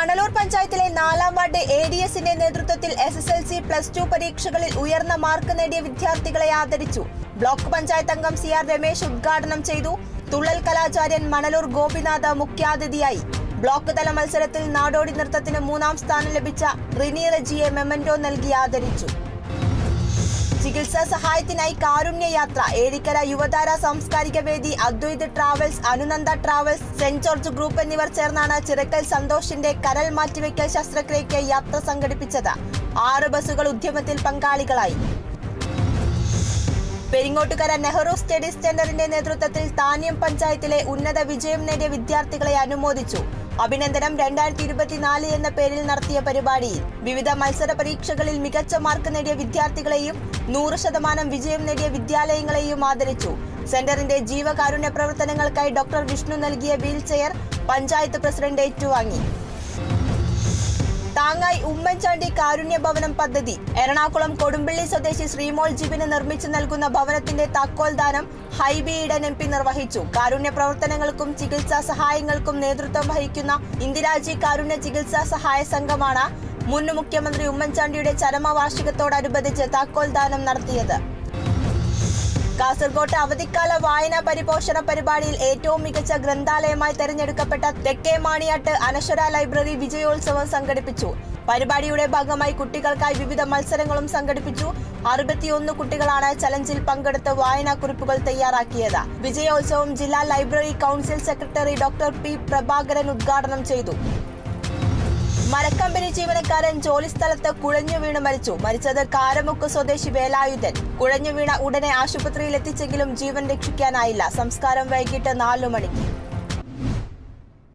മണലൂർ പഞ്ചായത്തിലെ 4-ാം വാർഡ് ADSന്റെ നേതൃത്വത്തിൽ SSLC +2 പരീക്ഷകളിൽ ഉയർന്ന മാർക്ക് നേടിയ വിദ്യാർത്ഥികളെ ആദരിച്ചു. ബ്ലോക്ക് പഞ്ചായത്ത് അംഗം CR രമേശ് ഉദ്ഘാടനം ചെയ്തു. തുള്ളൽ കലാചാര്യൻ മണലൂർ ഗോപിനാഥ് മുഖ്യാതിഥിയായി. ബ്ലോക്ക് തല മത്സരത്തിൽ നാടോടി നൃത്തത്തിന് 3-ാം സ്ഥാനം ലഭിച്ച റിനി റജിയെ മെമന്റോ നൽകി ആദരിച്ചു. ചികിത്സാ സഹായത്തിനായി കാരുണ്യയാത്ര, Ezhikkara Yuvathara Samskarika Vedi, Advaith travels, Anunanda travels, saint George group എന്നിവർ ചേർന്നാണ് ചിറക്കൽ സന്തോഷിന്റെ കരൾ മാറ്റിവെക്കൽ ശസ്ത്രക്രിയയ്ക്ക് യാത്ര സംഘടിപ്പിച്ചത്. 6 ബസ്സുകൾ ഉദ്യമത്തിൽ പങ്കാളികളായി. പെരിങ്ങോട്ടുകര നെഹ്റു സ്റ്റഡി സെന്ററിന്റെ നേതൃത്വത്തിൽ താന്യം പഞ്ചായത്തിലെ ഉന്നത വിജയം നേടിയ വിദ്യാർത്ഥികളെ അനുമോദിച്ചു. അഭിനന്ദനം 2024 എന്ന പേരിൽ നടത്തിയ പരിപാടിയിൽ വിവിധ മത്സര പരീക്ഷകളിൽ മികച്ച മാർക്ക് നേടിയ വിദ്യാർത്ഥികളെയും 100% വിജയം നേടിയ വിദ്യാലയങ്ങളെയും ആദരിച്ചു. സെന്ററിന്റെ ജീവകാരുണ്യ പ്രവർത്തനങ്ങൾക്കായി ഡോക്ടർ വിഷ്ണു നൽകിയ വീൽചെയർ പഞ്ചായത്ത് പ്രസിഡന്റ് ഏറ്റുവാങ്ങി. താങ്ങായി ഉമ്മൻചാണ്ടി കാരുണ്യ ഭവനം പദ്ധതി. എറണാകുളം കൊടുമ്പിള്ളി സ്വദേശി ശ്രീമോൾ ജിബിന് നിർമ്മിച്ചു നൽകുന്ന ഭവനത്തിന്റെ താക്കോൽ ദാനം ഹൈബി ഈഡൻ MP നിർവഹിച്ചു. കാരുണ്യ പ്രവർത്തനങ്ങൾക്കും ചികിത്സാ സഹായങ്ങൾക്കും നേതൃത്വം വഹിക്കുന്ന ഇന്ദിരാജി കാരുണ്യ ചികിത്സാ സഹായ സംഘമാണ് മുൻ മുഖ്യമന്ത്രി ഉമ്മൻചാണ്ടിയുടെ ചരമവാർഷികത്തോടനുബന്ധിച്ച് താക്കോൽ ദാനം നടത്തിയത്. കാസർകോട്ട് അവധിക്കാല വായനാ പരിപോഷണ പരിപാടിയിൽ ഏറ്റവും മികച്ച ഗ്രന്ഥാലയമായി തെരഞ്ഞെടുക്കപ്പെട്ട തെക്കേ മാണിയാട്ട് അനശ്വര ലൈബ്രറി വിജയോത്സവം സംഘടിപ്പിച്ചു. പരിപാടിയുടെ ഭാഗമായി കുട്ടികൾക്കായി വിവിധ മത്സരങ്ങളും സംഘടിപ്പിച്ചു. 61 കുട്ടികളാണ് ചലഞ്ചിൽ പങ്കെടുത്ത് വായനാക്കുറിപ്പുകൾ തയ്യാറാക്കിയത്. വിജയോത്സവം ജില്ലാ library council secretary doctor P Prabhakaran ഉദ്ഘാടനം ചെയ്തു. മരക്കമ്പനി ജീവനക്കാരൻ ജോലിസ്ഥലത്ത് കുഴഞ്ഞു വീണ് മരിച്ചു. മരിച്ചത് കാരമുക്ക് സ്വദേശി വേലായുധൻ. കുഴഞ്ഞു വീണ ഉടനെ ആശുപത്രിയിൽ എത്തിച്ചെങ്കിലും ജീവൻ രക്ഷിക്കാനായില്ല. സംസ്കാരം വൈകിട്ട് 4 മണിക്ക്.